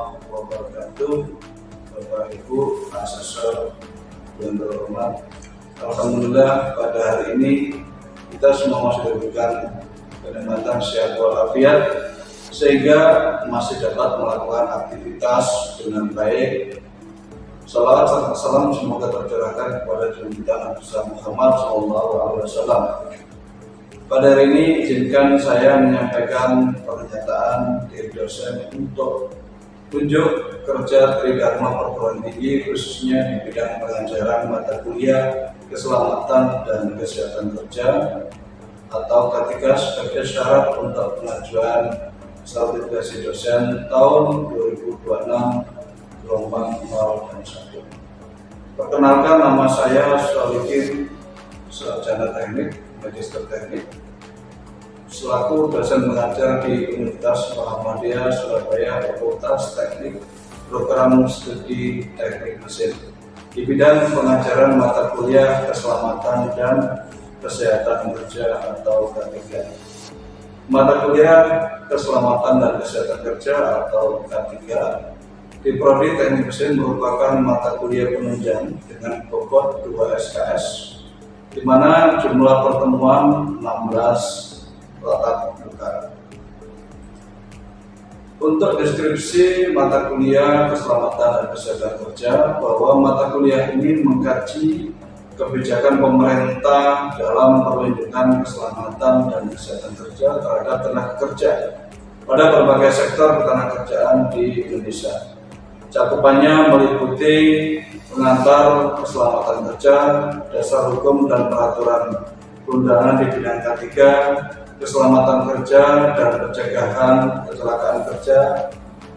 warahmatullahi wabarakatuh. Bapak Ibu Asesor yang terhormat, alhamdulillah pada hari ini kita semua masih diberikan kenikmatan sehat walafiat sehingga masih dapat melakukan aktivitas dengan baik. Salawat serta salam semoga tercurahkan kepada junjungan Nabi Muhammad SAW. Pada hari ini izinkan saya menyampaikan pernyataan diri dosen untuk tunjuk kerja Tridharma Perguruan Tinggi khususnya di bidang pengajaran mata kuliah keselamatan dan kesehatan kerja atau K3 sebagai syarat untuk pengajuan sertifikasi dosen tahun 2026 gelombang 0 dan 1. Perkenalkan, nama saya Solikin, sarjana teknik, magister teknik, selaku dosen mengajar di Universitas Muhammadiyah Surabaya Fakultas Teknik Program Studi Teknik Mesin di bidang pengajaran mata kuliah keselamatan dan kesehatan kerja atau K3. Mata kuliah keselamatan dan kesehatan kerja atau K3 di Prodi Teknik Mesin merupakan mata kuliah penunjang dengan bobot 2 SKS, di mana jumlah pertemuan 16 tatap muka. Untuk deskripsi mata kuliah keselamatan dan kesehatan kerja, bahwa mata kuliah ini mengkaji kebijakan pemerintah dalam perlindungan keselamatan dan kesehatan kerja terhadap tenaga kerja pada berbagai sektor ketenagakerjaan di Indonesia. Cakupannya meliputi pengantar keselamatan kerja, dasar hukum dan peraturan perundangan di bidang K3, keselamatan kerja dan pencegahan kecelakaan kerja,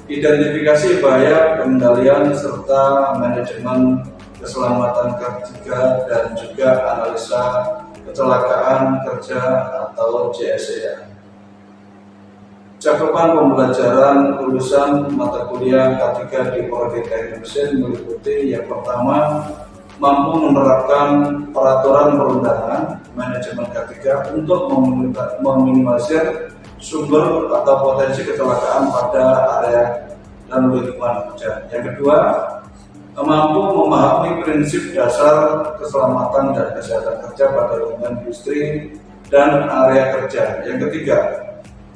identifikasi bahaya, pengendalian serta manajemen keselamatan kerja dan juga analisa kecelakaan kerja atau CSEA. Cakupan pembelajaran lulusan mata kuliah K3 di Prodi Teknik Mesin meliputi yang pertama, mampu menerapkan peraturan perundangan manajemen K3 untuk meminimalisir sumber atau potensi kecelakaan pada area dan lingkungan kerja. Yang kedua, mampu memahami prinsip dasar keselamatan dan kesehatan kerja pada lingkungan industri dan area kerja. Yang ketiga,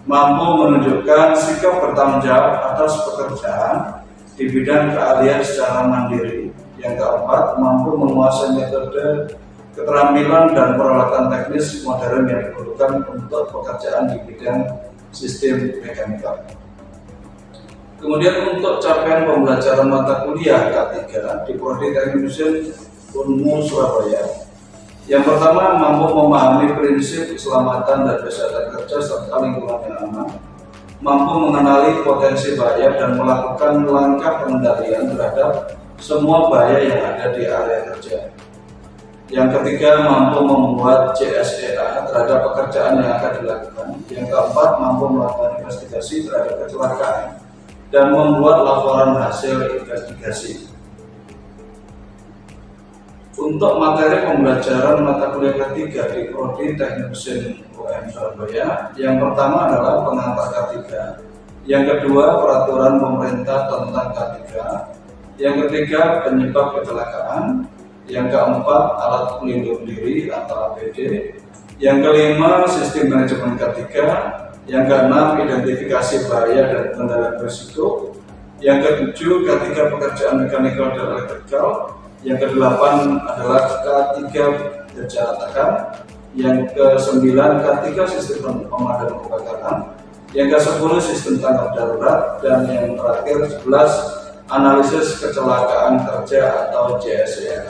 mampu menunjukkan sikap bertanggung jawab atas pekerjaan di bidang keahlian secara mandiri. Yang keempat, mampu menguasai metode, keterampilan dan peralatan teknis modern yang diperlukan untuk pekerjaan di bidang sistem mekanikal. Kemudian untuk capaian pembelajaran mata kuliah K3 di Prodi Teknik Mesin UNMU Surabaya, yang pertama, mampu memahami prinsip keselamatan dan kesehatan kerja serta lingkungan yang aman, mampu mengenali potensi bahaya dan melakukan langkah pengendalian terhadap semua bahaya yang ada di area kerja. Yang ketiga, mampu membuat CSEA terhadap pekerjaan yang akan dilakukan. Yang keempat, mampu melakukan investigasi terhadap kecelakaan dan membuat laporan hasil investigasi. Untuk materi pembelajaran mata kuliah K3 di Prodi Teknik Mesin UM Surabaya, yang pertama adalah pengantar K3, yang kedua peraturan pemerintah tentang K3, yang ketiga penyebab kecelakaan, yang keempat alat pelindung diri atau APD, yang kelima sistem manajemen K3, yang keenam identifikasi bahaya dan pengendalian risiko, yang ketujuh K3 pekerjaan mekanikal dan elektrikal, yang kedelapan adalah K3 kerja ratakan, yang ke-9 K3 sistem pemadam kebakaran, yang ke-10 sistem tanggap darurat, dan yang terakhir 11 analisis kecelakaan kerja atau CSEA.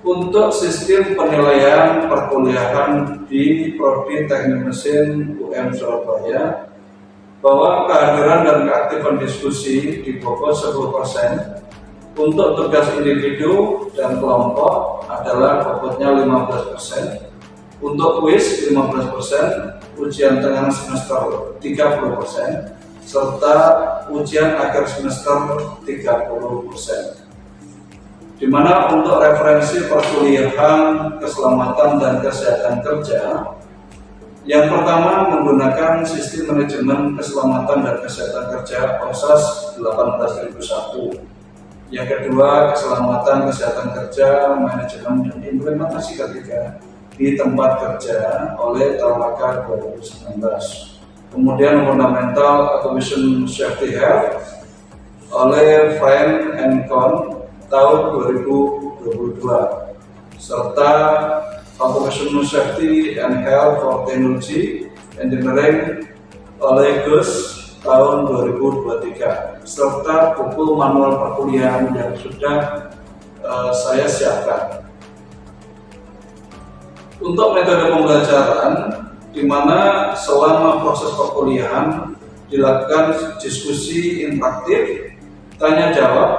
Untuk sistem penilaian perkuliahan di Prodi Teknik Mesin UM Surabaya, bahwa kehadiran dan keaktifan diskusi di bobot 10%, untuk tugas individu dan kelompok adalah bobotnya 15%, untuk kuis 15%, ujian tengah semester 30%, serta ujian akhir semester 30%. Di mana untuk referensi perkuliahan keselamatan dan kesehatan kerja Yang pertama, menggunakan sistem manajemen keselamatan dan kesehatan kerja OSAS 18001. Yang kedua, keselamatan kesehatan kerja, manajemen dan implementasi ketiga di tempat kerja oleh Tawaka 2019. Kemudian Fundamental Automation Safety Health oleh Fine and Con tahun 2022, serta Automation Safety and Health for Technology Engineering oleh GUS tahun 2023, serta buku manual perkuliahan yang sudah saya siapkan. Untuk metode pembelajaran, di mana selama proses perkuliahan dilakukan diskusi interaktif, tanya jawab,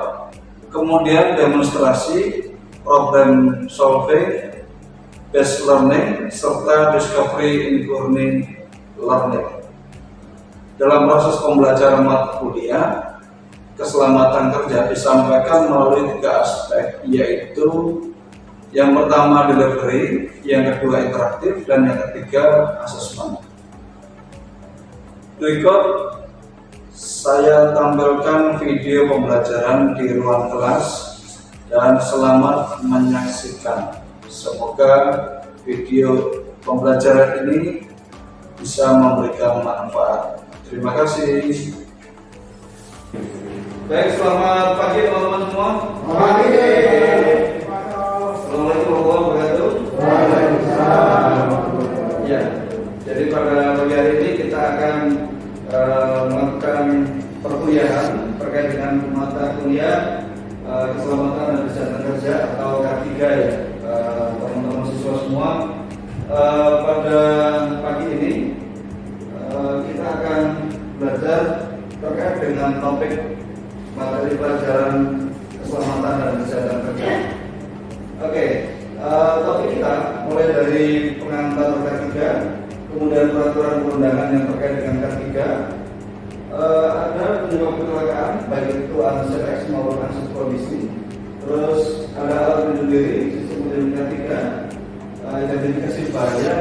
kemudian demonstrasi, problem solving, based learning, serta discovery in learning. Dalam proses pembelajaran mata kuliah, keselamatan kerja disampaikan melalui 3 aspek, yaitu yang pertama delivery, yang kedua interaktif, dan yang ketiga assessment. Berikut saya tampilkan video pembelajaran di ruang kelas dan selamat menyaksikan. Semoga video pembelajaran ini bisa memberikan manfaat. Terima kasih. Baik, selamat pagi teman-teman semua. Pagi. Assalamualaikum warahmatullahi wabarakatuh. Ya, jadi pada pagi hari ini kita akan melakukan perkuliahan terkait dengan mata kuliah keselamatan dan kesehatan kerja atau K3 ya, teman-teman siswa semua. Pada pagi ini kita akan belajar terkait dengan topik materi pelajaran keselamatan dan kesehatan kerja. Oke, topik kita mulai dari pengantar K3, kemudian peraturan perundangan yang terkait dengan K3, ada penyebab kecelakaan baik itu unsur X maupun unsur kondisi, terus ada alat pelindung diri sistem pelindung K3, identifikasi bahaya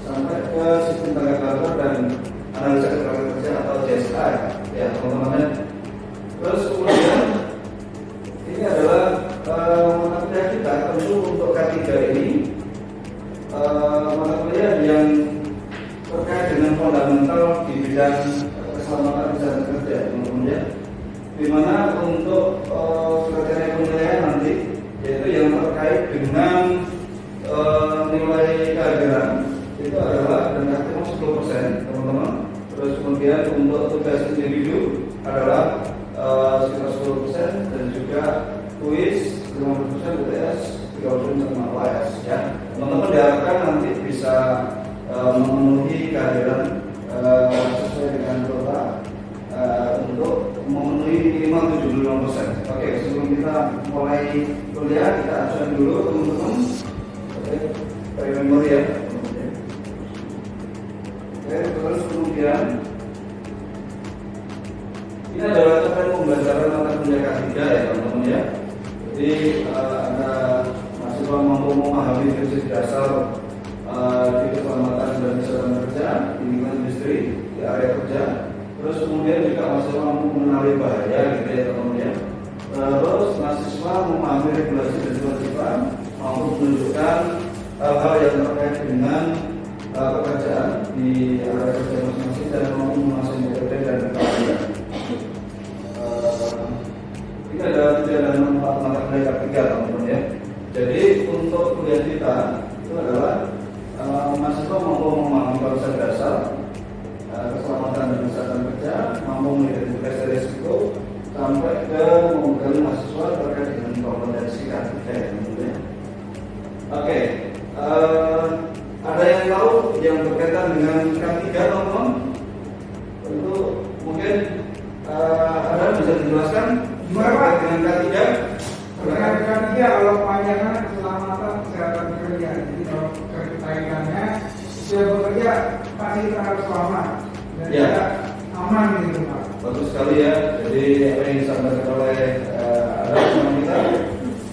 sampai ke sistem tanggap darurat dan analisa keterangan kerja atau JSI ya teman-teman. Terus kemudian ini adalah mata kuliah kita tentu untuk K3 ini mata kuliah yang terkait dengan fundamental di bidang keselamatan kesehatan kerja teman-teman ya, dimana untuk kriteria penilaian nanti yaitu yang terkait dengan nilai kehadiran itu adalah dan maksimal 10% teman-teman. Terus kemudian untuk tugas individu adalah sekitar 10% dan juga kuis 50%, UTS 30% sama UAS ya. Teman-teman diharapkan nanti bisa memenuhi kehadiran sesuai dengan kuota untuk memenuhi minimal 75%. Oke, sebelum kita mulai kuliah kita ajukan dulu teman-teman. Oke, dari memori ya. Oke, terus kemudian ini adalah capaian pembelajaran mata kuliah K3 ya teman-teman ya. Jadi ada mahasiswa mampu memahami prinsip dasar di keselamatan dan kesehatan kerja di lingkungan industri di area kerja. Terus kemudian juga mahasiswa mampu mengenali bahaya gitu ya teman-teman ya. Terus mahasiswa memahami regulasi dan kewajiban, mampu menunjukkan hal-hal yang terkait dengan pekerjaan di area kerja masing-masing dan mampu menguasai metode dan keahlian. Ini ada 3 dan 4 mata kuliah K3 teman-teman ya. Jadi untuk kuliah kita itu adalah mahasiswa mampu memahami konsep dasar keselamatan dan kesehatan kerja, mampu mengidentifikasi risiko, sampai ke membekali mahasiswa terkait dengan kompetensi K3 teman-teman ya. Oke, ada yang tahu yang berkaitan dengan K3 teman-teman? Tentu mungkin ada bisa dijelaskan gimana dengan K3? Dengan K3 kalau panjangnya keselamatan kesehatan kerja. Jadi kalau kaitannya sudah bekerja pasti kita harus selamat dan ya. Aman gitu Pak. Bagus sekali ya. Jadi apa yang disampaikan oleh ada teman kita.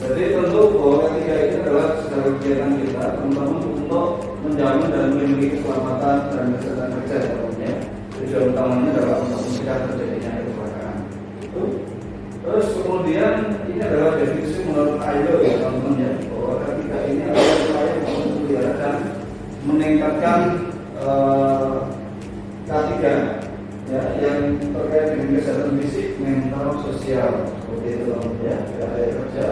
Jadi tentu bahwa K3 ini adalah secara kegiatan kita teman-teman untuk menjamin dan melindungi keselamatan dan kesehatan kerja tentunya. Tujuan utamanya adalah untuk mencegah terjadinya kecelakaan. Terus kemudian ini adalah definisi menurut ILO ya teman-teman ya, bahwa ketika ini adalah upaya untuk memelihara dan meningkatkan K3 ya, yang terkait dengan kesehatan fisik, mental, sosial seperti itu teman-teman ya, area kerja.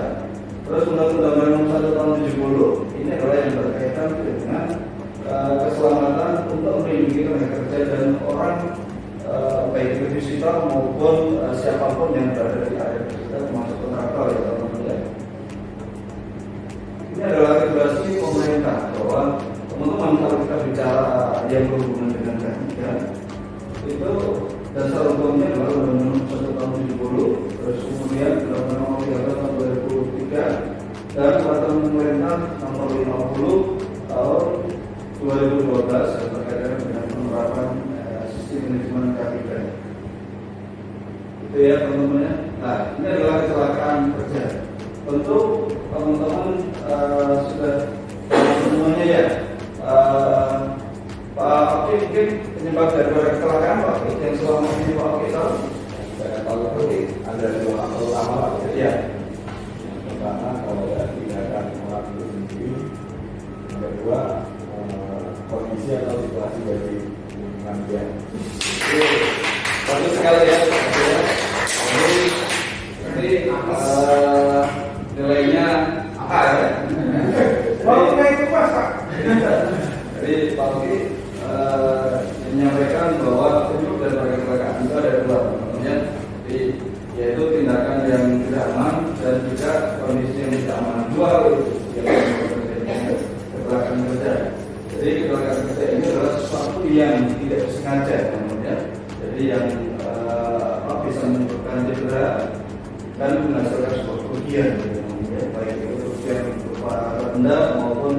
Terus Undang-Undang Nomor 1 Tahun 70 ini adalah yang berkaitan dengan keselamatan untuk melindungi tenaga kerja dan orang baik itu visitor maupun siapapun yang berada di area kerja termasuk kontraktor ya teman-teman ya. Ini adalah regulasi pemerintah bahwa teman-teman kalau kita bicara yang berhubungan dengan K3 itu dasar hukumnya adalah Undang-Undang 1 Tahun 70, terus kemudian Undang-Undang Nomor 13 Tahun 2003 dan Peraturan Pemerintah Nomor 50 Tahun 2012 yang berkaitan dengan penerapan sistem manajemen K3. Itu ya teman-teman ya. Nah, ini adalah kecelakaan kerja. Tentu teman-teman sudah semuanya ya. Pak Oki mungkin penyebab dari kecelakaan Pak Oki yang selama ini Pak Oki tahu? Kalau itu ada dua faktor utama Pak. Ya. Yang pertama kalau ada tindakan orang itu sendiri, yang kedua kondisi atau situasi dari lingkungan dia. Bagus sekali ya. Jadi nilainya apa ya? Oh, itu pas Pak. Jadi Pak Oki menyampaikan bahwa penyebab dari kecelakaan itu ada dua, namanya yaitu tindakan yang tidak aman dan juga kondisi yang tidak aman. Dua itu yang kecelakaan kerja. Jadi kecelakaan kerja ini adalah sesuatu yang tidak disengaja, namanya. Jadi yang bisa menyebabkan cedera dan menghasilkan sebuah kerugian, baik itu kerugian berupa benda maupun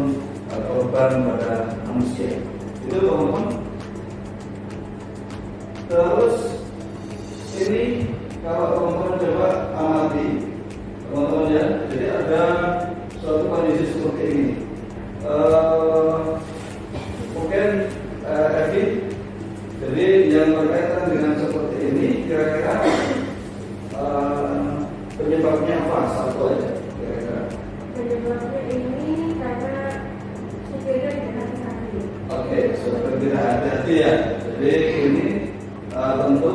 korban pada manusia. Itu teman-teman. Terus ini kalau teman-teman coba amati, teman-teman ya. Jadi ada suatu kondisi seperti ini. Mungkin Evi, jadi yang berkaitan dengan seperti ini kira-kira penyebabnya apa? Satu aja kira-kira. Penyebabnya ini karena supirnya tidak hati-hati. Oke, supir tidak hati-hati ya. Jadi ini tentu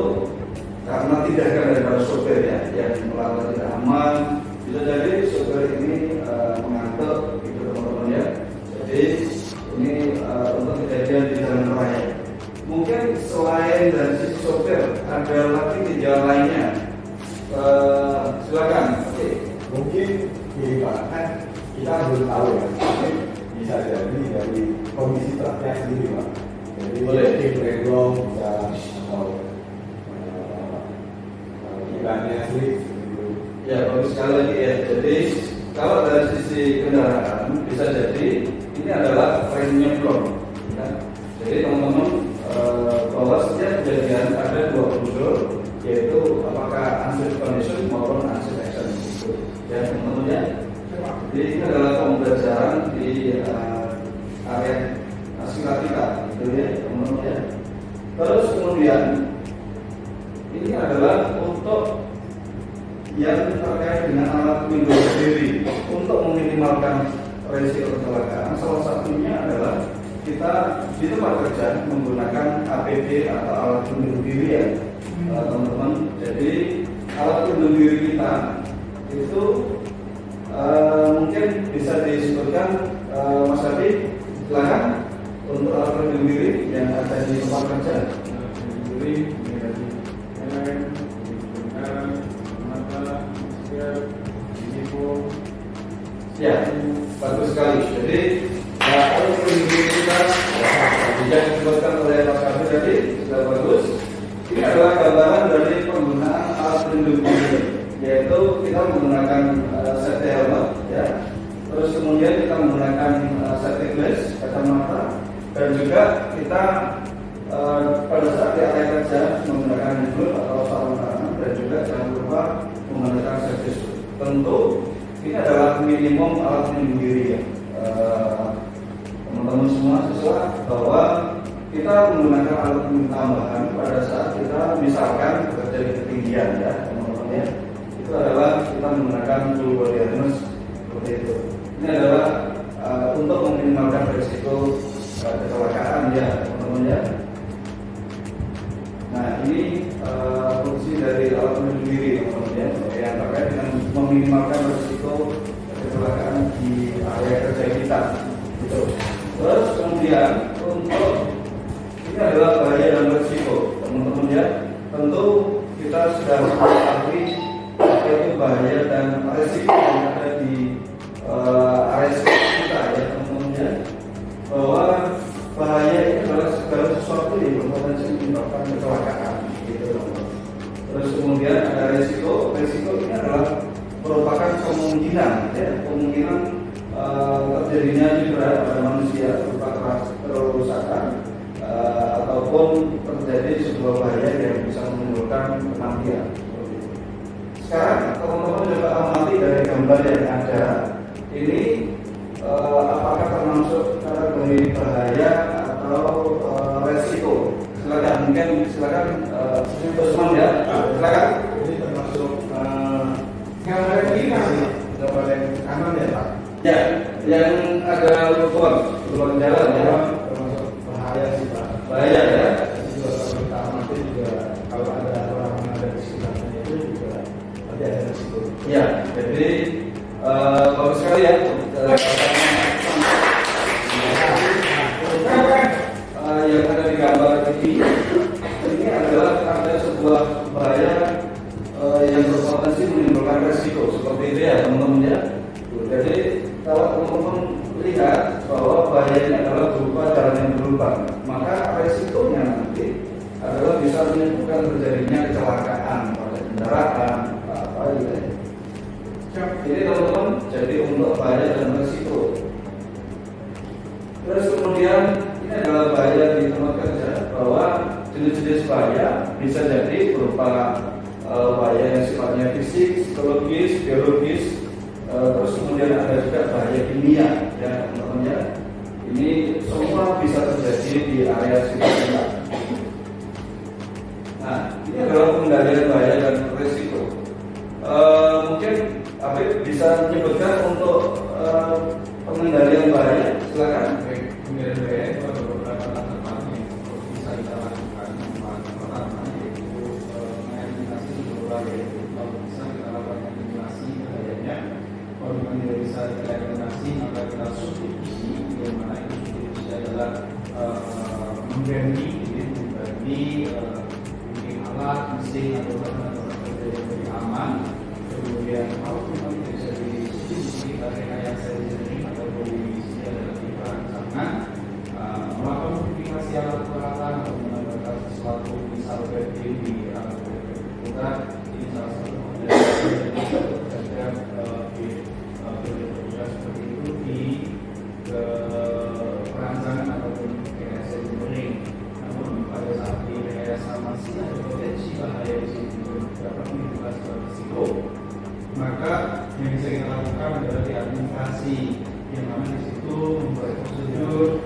karena tindakan daripada supir ya yang melakukan tidak aman. Bisa jadi supir ini mengantuk gitu teman-teman ya. Jadi ini untuk kejadian di jalan raya. Mungkin selain dari sisi supir ada lagi tinjauan lainnya. Silakan. Oke. Mungkin ini Pak, kan kita belum tahu ya. Mungkin bisa jadi dari kondisi truknya sendiri Pak. Jadi boleh breakdown bisa atau ikannya slip gitu. Ya, bagus sekali lagi ya. Jadi kalau dari sisi kendaraan bisa jadi ini adalah remnya blong. Ya. Jadi teman-teman bahwa setiap kejadian ada dua unsur, yaitu apakah unsafe condition maupun unsafe action itu. Ya teman-teman ya. Jadi ini adalah pembelajaran di area singkat kita, gitu ya teman-teman ya. Terus kemudian ini adalah untuk yang terkait dengan alat pelindung diri untuk meminimalkan risiko kecelakaan. Salah satunya adalah kita di tempat kerja menggunakan APD atau alat pelindung diri ya teman-teman. Jadi alat pelindung diri kita itu mungkin bisa disebutkan Mas Adi, silakan untuk alat pelindung diri yang ada di tempat kerja. Diri, helm, mata, masker, info. Ya, bagus sekali. Jadi alat pelindung diri kita yang disebutkan oleh Mas Adi tadi sudah bagus. Ini adalah gambaran dari penggunaan alat pelindung diri, yaitu kita menggunakan safety helmet, ya. Terus kemudian kita menggunakan safety glass, kacamata, dan juga kita pada saat di area kerja menggunakan helm atau sarung tangan, dan juga jangan lupa menggunakan safety suit. Tentu ini adalah minimum alat pelindung diri ya, teman-teman semua siswa. alat tambahan pada saat kita misalkan bekerja di ketinggian ya teman-teman ya. Itu adalah kita menggunakan full body harness seperti itu. Ini adalah untuk meminimalkan risiko kecelakaan ya teman-teman ya. Nah ini fungsi dari alat pelindung diri teman-teman ya, yang terkait dengan meminimalkan risiko kecelakaan di area kerja kita. Gitu. Terus kemudian untuk ini adalah bahaya dan risiko teman-teman ya. Tentu kita sudah mengetahui apa itu bahaya dan risiko yang ada di area sekitar kita ya teman-teman ya. Bahwa bahaya itu adalah segala sesuatu yang berpotensi menyebabkan kecelakaan gitu teman-teman. Terus kemudian ada risiko ini adalah merupakan kemungkinan ya, kemungkinan terjadinya cedera pada manusia berupa kerusakan ataupun terjadi sebuah bahaya yang bisa menimbulkan kematian. Sekarang teman-teman coba amati dari gambar yang ada ini, apakah termasuk kategori bahaya atau resiko? Silakan, silakan Usman ya, silakan. Ini termasuk gambar ini masih gambar yang kanan ya Pak? Ya, yang ada lubang jalan ya. Termasuk bahaya sih Pak. Bahaya ya. Jadi juga kalau kita amati juga kalau ada orang yang ada di sekitarnya itu juga nanti ada risiko. Ya, jadi bagus sekali ya. Yang ada di gambar ini adalah ada sebuah bahaya yang berpotensi menimbulkan resiko seperti itu ya teman-teman ya. Jadi kalau teman-teman lihat bahwa bahayanya adalah berupa jalan yang berlubang, maka resikonya nanti adalah bisa menimbulkan terjadinya kecelakaan pada kendaraan apa gitu ya. Jadi teman-teman, jadi untuk bahaya dan resiko. Terus kemudian ini adalah bahaya di tempat kerja, bahwa jenis-jenis bahaya bisa jadi berupa bahaya yang sifatnya fisik, psikologis, biologis. Terus kemudian ada juga bahaya kimia ya teman-teman ya. Ini semua bisa terjadi di area sekitar kita. Nah ini adalah pengendalian bahaya dan risiko. Mungkin Habib bisa menyebutkan untuk pengendalian bahaya, silakan. Pengendalian bahaya itu ada beberapa langkah yang bisa kita lakukan. Pertama yaitu mengeliminasi berbagai, kalau bisa kita lakukan eliminasi bahayanya. Kalau memang tidak bisa kita eliminasi, maka kita substitusi, yang mana itu substitusi adalah mengganti alat, mesin atau bahan-bahan yang lebih aman. Kemudian kalau memang tidak bisa disubstitusi, kita rekayasa desain atau modifikasi adalah perancangan, melakukan modifikasi alat peralatan atau menambahkan sesuatu, misal webbing di alat komputer. Ini salah satu seperti itu di perancangan ataupun rekayasa engineering. Namun pada saat di rekayasa masih ada potensi bahaya di situ dapat menimbulkan sebuah risiko, maka yang bisa kita lakukan adalah diadministrasi, yang mana di situ membuat prosedur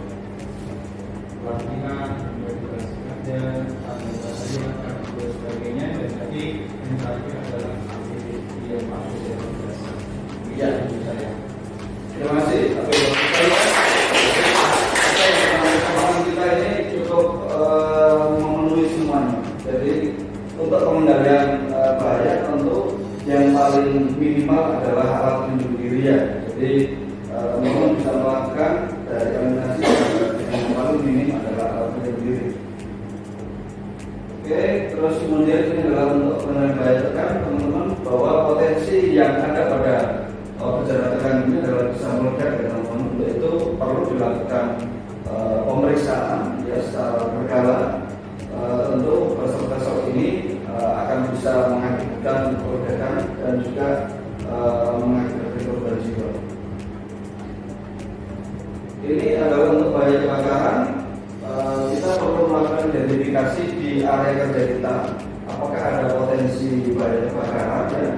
pelatihan, membuat durasi kerja, administrasi dan sebagainya. Dan tadi yang terakhir adalah aktivitas yang masuk yang biasa. Iya, saya. Terima kasih. Kita ini cukup memenuhi semuanya. Jadi untuk pengendalian bahaya tentu yang paling minimal adalah alat pelindung diri ya. Jadi teman-teman bisa melakukan dari eliminasi yang paling minim adalah alat pelindung diri. Oke, terus kemudian ini adalah untuk pengendalian bahaya tekan teman-teman, bahwa potensi yang ada pada gejala tekan ini adalah bisa meledak ya teman-teman. Untuk itu perlu dilakukan pemeriksaan ya secara berkala. Tentu proses ini akan bisa mengakibatkan ledakan dan juga mengakibatkan korban jiwa. Ini adalah untuk bahaya kebakaran. Kita perlu melakukan identifikasi di area kerja kita, apakah ada potensi bahaya kebakaran ya.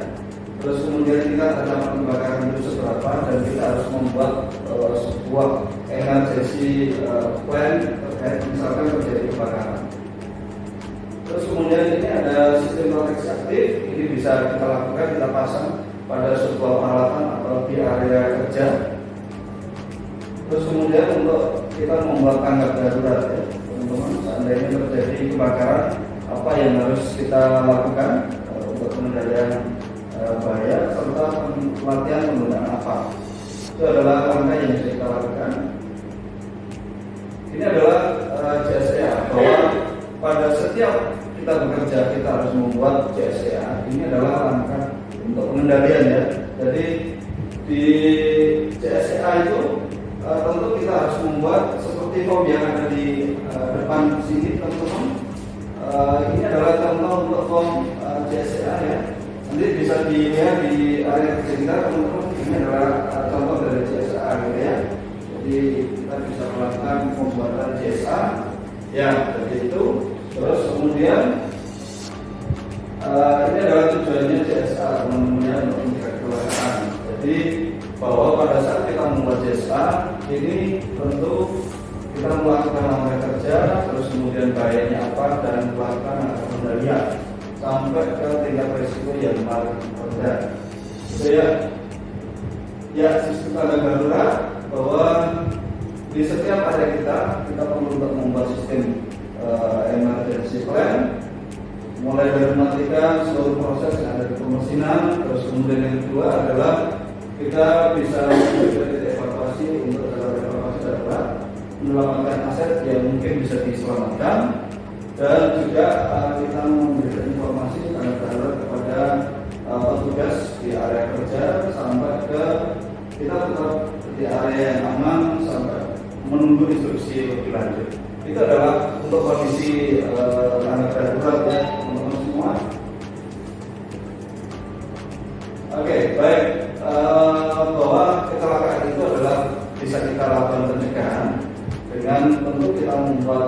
Terus kemudian kita ancaman kebakaran itu seberapa, dan kita harus membuat sebuah emergency plan terkait misalkan terjadi kebakaran. bisa kita lakukan, kita pasang pada sebuah peralatan atau di area kerja. Terus kemudian untuk kita membuat tanggap darurat ya teman-teman, seandainya terjadi kebakaran, apa yang harus kita lakukan untuk pengendalian bahaya serta pelatihan penggunaan apa. Itu adalah langkah yang bisa kita lakukan. Ini adalah JSA, bahwa pada setiap kita bekerja kita harus membuat JSA. Ini adalah langkah untuk pengendalian ya. Jadi di JSA itu tentu kita harus membuat seperti form yang ada di depan sini teman-teman. Ini adalah contoh untuk form JSA ya. Nanti bisa dilihat di area kerja kita teman-teman. Ini adalah contoh dari JSA gitu ya. Jadi kita bisa melakukan pembuatan JSA ya seperti itu. Terus kemudian ini adalah tujuannya JSA teman-teman untuk menjaga kecelakaan. Jadi bahwa pada saat kita membuat JSA ini tentu kita melakukan langkah kerja, terus kemudian bahayanya apa dan melakukan pengendalian sampai ke tingkat risiko yang paling rendah. Itu ya. Ya, sistem tanggap darurat bahwa di setiap area kita perlu untuk membuat sistem emergency plan, mulai dari mematikan seluruh proses yang ada di pemesinan. Terus kemudian yang kedua adalah kita bisa melakukan evakuasi untuk evakuasi darurat, menyelamatkan aset yang mungkin bisa diselamatkan, dan juga kita memberikan informasi tanggap darurat kepada petugas di area kerja sampai ke kita tetap di area yang aman sampai menunggu instruksi lebih lanjut. Itu adalah untuk kondisi tanggap darurat ya teman-teman semua. Oke, baik. Bahwa kecelakaan itu adalah bisa kita lakukan pencegahan dengan tentu kita membuat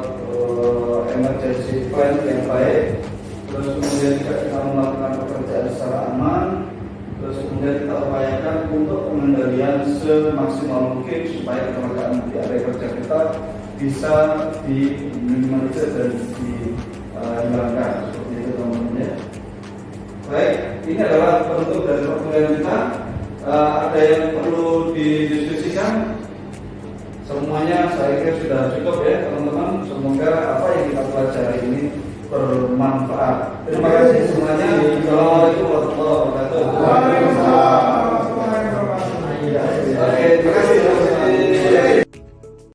emergency plan yang baik. Terus kemudian kita melakukan pekerjaan secara aman. Terus kemudian kita upayakan untuk pengendalian semaksimal mungkin supaya kecelakaan di area kerja kita bisa diminimalisir dan dihilangkan seperti itu teman-teman ya. Baik, ini adalah bentuk dari perkuliahan kita. Ada yang perlu didiskusikan? Semuanya saya kira sudah cukup ya teman-teman. Semoga apa yang kita pelajari ini bermanfaat. Terima kasih semuanya. Assalamualaikum warahmatullahi wabarakatuh. Waalaikumsalam warahmatullahi wabarakatuh. Oke, terima kasih.